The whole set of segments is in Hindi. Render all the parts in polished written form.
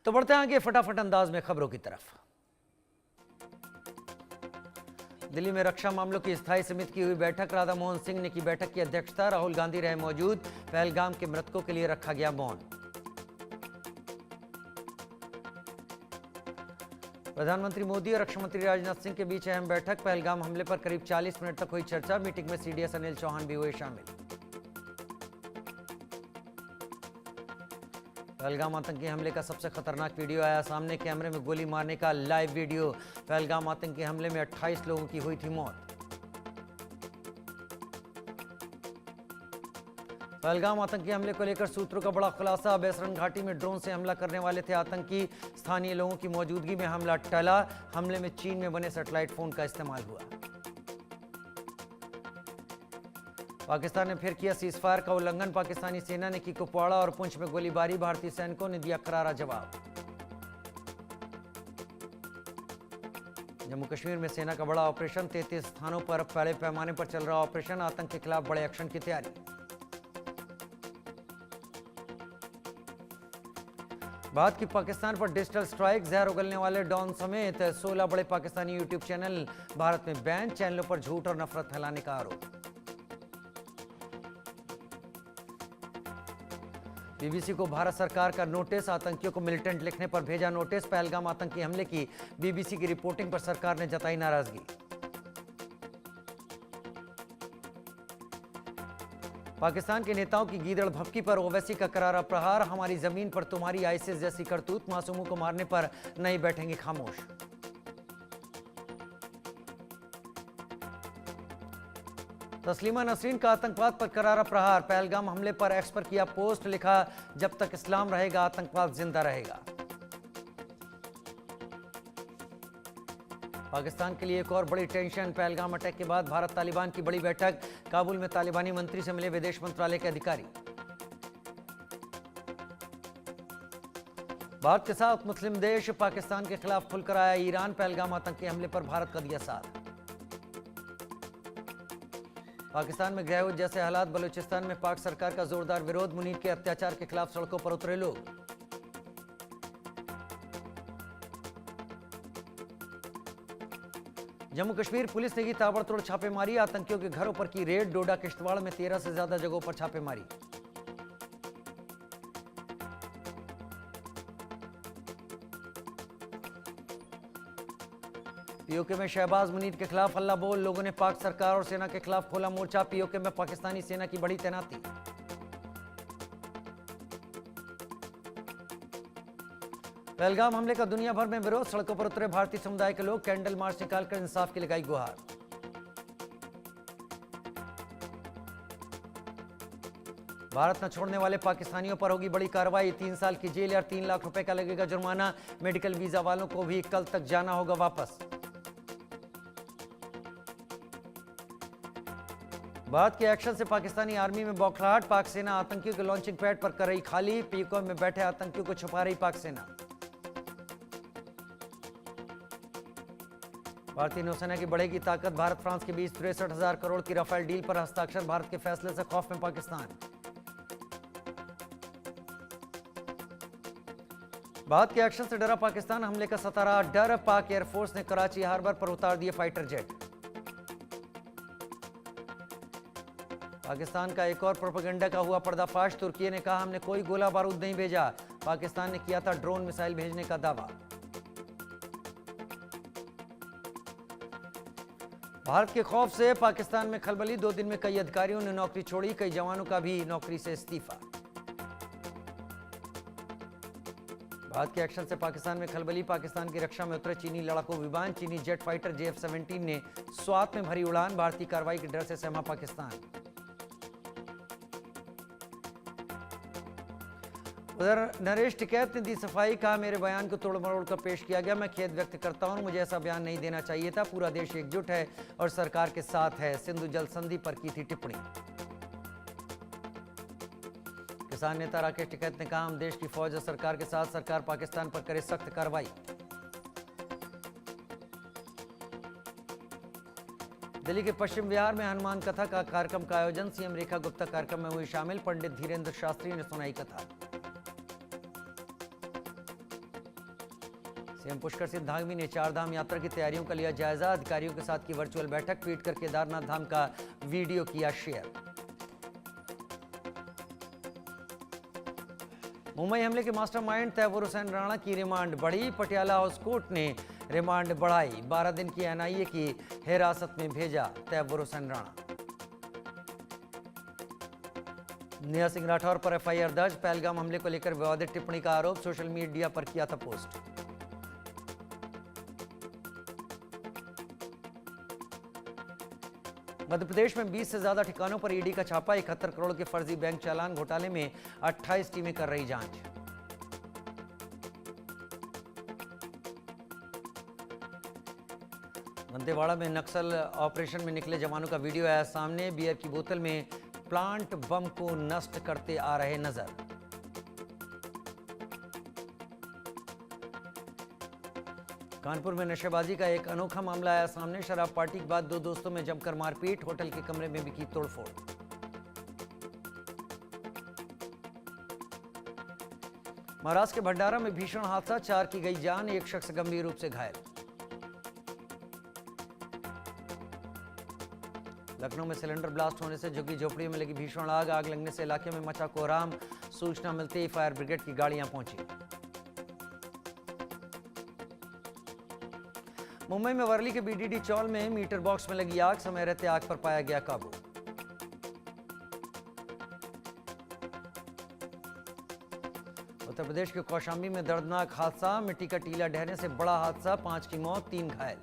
तो बढ़ते हैं आगे फटाफट अंदाज में खबरों की तरफ। दिल्ली में रक्षा मामलों की स्थायी समिति की हुई बैठक। राधा मोहन सिंह ने की बैठक की अध्यक्षता। राहुल गांधी रहे मौजूद। पहलगाम के मृतकों के लिए रखा गया मौन। प्रधानमंत्री मोदी और रक्षा मंत्री राजनाथ सिंह के बीच अहम बैठक। पहलगाम हमले पर करीब 40 मिनट तक हुई चर्चा। मीटिंग में सीडीएस अनिल चौहान भी हुए शामिल। पहलगाम आतंकी हमले का सबसे खतरनाक वीडियो आया सामने। कैमरे में गोली मारने का लाइव वीडियो। पहलगाम आतंकी हमले में 28 लोगों की हुई थी मौत। पहलगाम आतंकी हमले को लेकर सूत्रों का बड़ा खुलासा। बेसरन घाटी में ड्रोन से हमला करने वाले थे आतंकी। स्थानीय लोगों की मौजूदगी में हमला टला। हमले में चीन में बने सैटेलाइट फोन का इस्तेमाल हुआ। पाकिस्तान ने फिर किया सीजफायर का उल्लंघन। पाकिस्तानी सेना ने की कुपवाड़ा और पुंछ में गोलीबारी। भारतीय सैनिकों ने दिया करारा जवाब। जम्मू कश्मीर में सेना का बड़ा ऑपरेशन। 33 स्थानों पर बड़े पैमाने पर चल रहा ऑपरेशन। आतंक के खिलाफ बड़े एक्शन की तैयारी। भारत की पाकिस्तान पर डिजिटल स्ट्राइक। जहर उगलने वाले डॉन समेत 16 बड़े पाकिस्तानी यूट्यूब चैनल भारत में बैन। चैनलों पर झूठ और नफरत फैलाने का आरोप। बीबीसी को भारत सरकार का नोटिस। आतंकियों को मिलिटेंट लिखने पर भेजा नोटिस। पहलगाम आतंकी हमले की बीबीसी की रिपोर्टिंग पर सरकार ने जताई नाराजगी। पाकिस्तान के नेताओं की गीदड़ भभकी पर ओवैसी का करारा प्रहार। हमारी जमीन पर तुम्हारी आईसिस जैसी करतूत। मासूमों को मारने पर नहीं बैठेंगे खामोश। तस्लीमा नसरीन का आतंकवाद पर करारा प्रहार। पहलगाम हमले पर एक्स पर किया पोस्ट। लिखा, जब तक इस्लाम रहेगा आतंकवाद जिंदा रहेगा। पाकिस्तान के लिए एक और बड़ी टेंशन। पहलगाम अटैक के बाद भारत तालिबान की बड़ी बैठक। काबुल में तालिबानी मंत्री से मिले विदेश मंत्रालय के अधिकारी। भारत के साथ मुस्लिम देश पाकिस्तान के खिलाफ खुलकर आया ईरान। पहलगाम आतंकी हमले पर भारत का दिया साथ। पाकिस्तान में गृह युद्ध जैसे हालात। बलूचिस्तान में पाक सरकार का जोरदार विरोध। मुनीर के अत्याचार के खिलाफ सड़कों पर उतरे लोग। जम्मू कश्मीर पुलिस ने की ताबड़तोड़ छापेमारी। आतंकियों के घरों पर की रेड। डोडा किश्तवाड़ में 13 से ज्यादा जगहों पर छापेमारी। पीओके में शहबाज मुनीर के खिलाफ हल्ला बोल। लोगों ने पाक सरकार और सेना के खिलाफ खोला मोर्चा। पीओके में पाकिस्तानी सेना की बड़ी तैनाती। पहलगाम हमले का दुनिया भर में विरोध। सड़कों पर उतरे भारतीय समुदाय के लोग। कैंडल मार्च निकालकर इंसाफ की लगाई गुहार। भारत न छोड़ने वाले पाकिस्तानियों पर होगी बड़ी कार्रवाई। 3 साल की जेल और 3 लाख रुपए का लगेगा जुर्माना। मेडिकल वीजा वालों को भी कल तक जाना होगा वापस। भारत के एक्शन से पाकिस्तानी आर्मी में बौखलाहट। पाक सेना आतंकियों के लॉन्चिंग पैड पर कर रही खाली। पीओके में बैठे आतंकियों को छुपा रही पाक सेना। भारतीय नौसेना की बढ़ेगी ताकत। भारत फ्रांस के बीच 63,000 करोड़ की राफेल डील पर हस्ताक्षर। भारत के फैसले से खौफ में पाकिस्तान। भारत के एक्शन से डरा पाकिस्तान। हमले का सतारा डर। पाक एयरफोर्स ने कराची हार्बर पर उतार दिए फाइटर जेट। पाकिस्तान का एक और प्रोपेगेंडा का हुआ पर्दाफाश। तुर्की ने कहा, हमने कोई गोला बारूद नहीं भेजा। पाकिस्तान ने किया था ड्रोन मिसाइल भेजने का दावा। भारत के खौफ से पाकिस्तान में खलबली। 2 दिन में कई अधिकारियों ने नौकरी छोड़ी। कई जवानों का भी नौकरी से इस्तीफा। भारत के एक्शन से पाकिस्तान में खलबली। पाकिस्तान की रक्षा में उतरे चीनी लड़ाकू विमान। चीनी जेट फाइटर JF-17 ने स्वात में भरी उड़ान। भारतीय कार्रवाई के डर से सहमा पाकिस्तान। उधर नरेश टिकैत ने दी सफाई। कहा, मेरे बयान को तोड़ मरोड़ कर पेश किया गया। मैं खेद व्यक्त करता हूं। मुझे ऐसा बयान नहीं देना चाहिए था। पूरा देश एकजुट है और सरकार के साथ है। सिंधु जल संधि पर की थी टिप्पणी। किसान नेता राकेश टिकैत ने कहा, हम देश की फौज और सरकार के साथ। सरकार पाकिस्तान पर करे सख्त कार्रवाई। दिल्ली के पश्चिम विहार में हनुमान कथा का कार्यक्रम का आयोजन। सीएम रेखा गुप्ता कार्यक्रम में हुई शामिल। पंडित धीरेन्द्र शास्त्री ने सुनाई कथा। सीएम पुष्कर सिंह धामी ने चारधाम यात्रा की तैयारियों का लिया जायजा। अधिकारियों के साथ की वर्चुअल बैठक, ट्वीट कर केदारनाथ धाम का वीडियो किया शेयर। मुंबई हमले के मास्टरमाइंड तैमूर हुसैन राणा की रिमांड बढ़ी। पटियाला हाउस कोर्ट ने रिमांड बढ़ाई। 12 दिन की एनआईए की हिरासत में भेजा तैमूर हुसैन राणा। नेहा सिंह राठौर पर एफआईआर दर्ज। पहलगाम हमले को लेकर विवादित टिप्पणी का आरोप, सोशल मीडिया पर किया था पोस्ट। मध्य प्रदेश में 20 से ज्यादा ठिकानों पर ईडी का छापा। 71 करोड़ के फर्जी बैंक चालान घोटाले में 28 टीमें कर रही जांच। दंतेवाड़ा में नक्सल ऑपरेशन में निकले जवानों का वीडियो आया सामने। बियर की बोतल में प्लांट बम को नष्ट करते आ रहे नजर। कानपुर में नशेबाजी का एक अनोखा मामला आया सामने। शराब पार्टी के बाद दो दोस्तों में जमकर मारपीट, होटल के कमरे में भी की तोड़फोड़। महाराष्ट्र के भंडारा में भीषण हादसा, 4 की गई जान, एक शख्स गंभीर रूप से घायल। लखनऊ में सिलेंडर ब्लास्ट होने से झुग्गी झोपड़ियों में लगी भीषण आग। आग लगने से इलाके में मचा कोहराम। सूचना मिलते ही फायर ब्रिगेड की गाड़ियां पहुंची। मुंबई में वर्ली के बीडीडी चौल में मीटर बॉक्स में लगी आग। समय रहते आग पर पाया गया काबू। उत्तर प्रदेश के कौशाम्बी में दर्दनाक हादसा। मिट्टी का टीला ढहने से बड़ा हादसा, 5 की मौत, 3 घायल।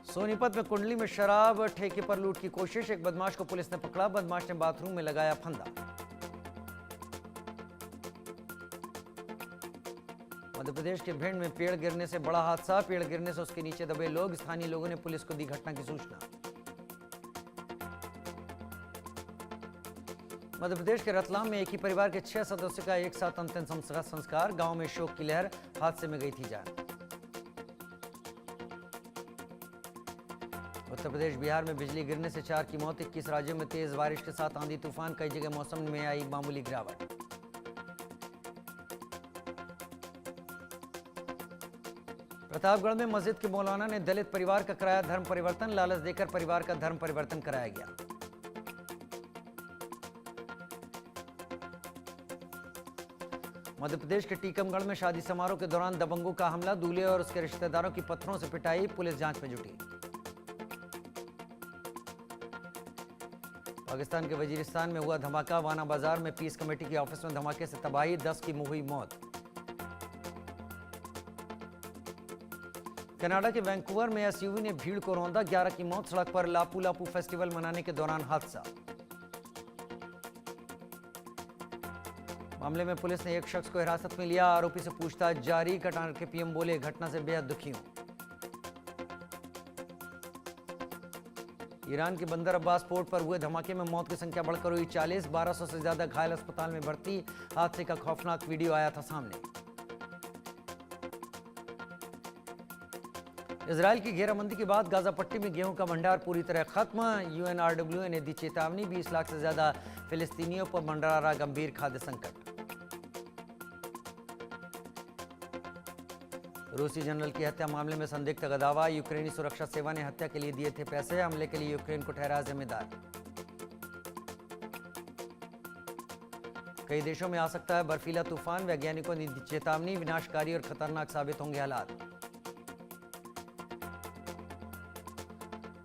सोनीपत में कुंडली में शराब ठेके पर लूट की कोशिश। एक बदमाश को पुलिस ने पकड़ा। बदमाश ने बाथरूम में लगाया फंदा। मध्य प्रदेश के भिंड में पेड़ गिरने से बड़ा हादसा। पेड़ गिरने से उसके नीचे दबे लोग। स्थानीय लोगों ने पुलिस को दी घटना की सूचना। मध्य प्रदेश के रतलाम में एक ही परिवार के 6 सदस्यों का एक साथ अंतिम संस्कार। गांव में शोक की लहर, हादसे में गई थी जान। उत्तर प्रदेश बिहार में बिजली गिरने से 4 की मौत। 21 राज्यों में तेज बारिश के साथ आंधी तूफान। कई जगह मौसम में आई मामूली गिरावट। प्रतापगढ़ में मस्जिद के मौलाना ने दलित परिवार का कराया धर्म परिवर्तन। लालच देकर परिवार का धर्म परिवर्तन कराया गया। मध्य प्रदेश के टीकमगढ़ में शादी समारोह के दौरान दबंगों का हमला। दूल्हे और उसके रिश्तेदारों की पत्थरों से पिटाई। पुलिस जांच में जुटी। पाकिस्तान के वजीरिस्तान में हुआ धमाका। वाना बाजार में पीस कमेटी के ऑफिस में धमाके से तबाही, 10 की हुई मौत। कनाडा के वैंकूवर में एसयूवी ने भीड़ को रौंदा। 11 की मौत। सड़क पर लापू लापू फेस्टिवल मनाने के दौरान हादसा। मामले में पुलिस ने एक शख्स को हिरासत में लिया। आरोपी से पूछताछ जारी। कटार के पीएम बोले, घटना से बेहद दुखी हूं। ईरान के बंदर अब्बास पोर्ट पर हुए धमाके में मौत की संख्या बढ़कर हुई 40। 1200 से ज्यादा घायल अस्पताल में भर्ती। हादसे का खौफनाक वीडियो आया था सामने। इजरायल की घेराबंदी के बाद गाजा पट्टी में गेहूं का भंडार पूरी तरह खत्म। यूएनआरडब्ल्यू ने दी चेतावनी। 20 लाख से ज्यादा फिलिस्तीनियों पर मंडरा रहा गंभीर खाद्य संकट। रूसी जनरल की हत्या मामले में संदिग्ध का दावा। यूक्रेनी सुरक्षा सेवा ने हत्या के लिए दिए थे पैसे। हमले के लिए यूक्रेन को ठहराया जिम्मेदार। कई देशों में आ सकता है बर्फीला तूफान। वैज्ञानिकों ने दी चेतावनी। विनाशकारी और खतरनाक साबित होंगे हालात।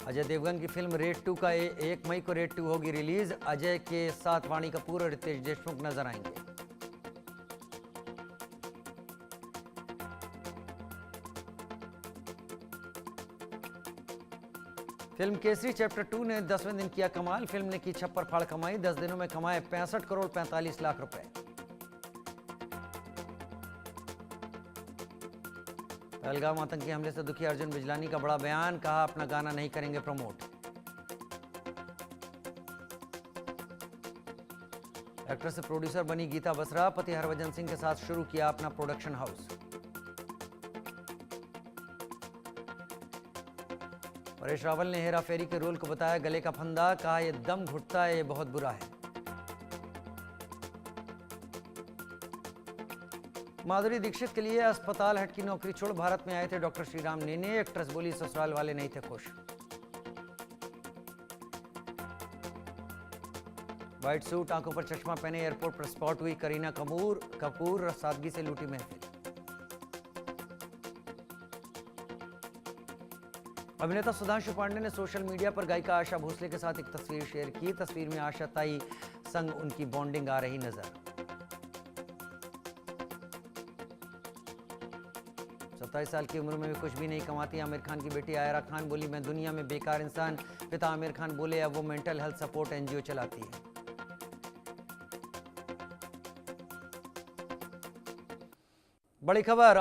अजय देवगन की फिल्म रेड 2 का 1 मई को रेड 2 होगी रिलीज। अजय के साथ वाणी कपूर और रितेश देशमुख नजर आएंगे। फिल्म केसरी चैप्टर 2 ने 10वें दिन किया कमाल। फिल्म ने की छप्पर फाड़ कमाई। 10 दिनों में कमाए 65 करोड़ 45 लाख रुपए। पहलगाम आतंकी हमले से दुखी अर्जुन बिजलानी का बड़ा बयान। कहा, अपना गाना नहीं करेंगे प्रमोट। एक्टर से प्रोड्यूसर बनी गीता बसरा। पति हरभजन सिंह के साथ शुरू किया अपना प्रोडक्शन हाउस। परेश रावल ने हेरा फेरी के रोल को बताया गले का फंदा। कहा, यह दम घुटता है, ये बहुत बुरा है। माधुरी दीक्षित के लिए अस्पताल हट की नौकरी छोड़ भारत में आए थे डॉक्टर श्रीराम नेने। एक्ट्रेस बोली ससुराल वाले नहीं थे खुश। व्हाइट सूट, आंखों पर चश्मा पहने एयरपोर्ट पर स्पॉट हुई करीना कपूर सादगी से लूटी महफिल। अभिनेता सुधांशु पांडे ने सोशल मीडिया पर गायिका आशा भोसले के साथ एक तस्वीर शेयर की। तस्वीर में आशा ताई संग उनकी बॉन्डिंग आ रही नजर। 27 साल की उम्र में भी कुछ भी नहीं कमाती आमिर खान की बेटी आयरा खान बोली मैं दुनिया में बेकार इंसान। पिता आमिर खान बोले अब वो मेंटल हेल्थ सपोर्ट एनजीओ चलाती है। बड़ी खबर।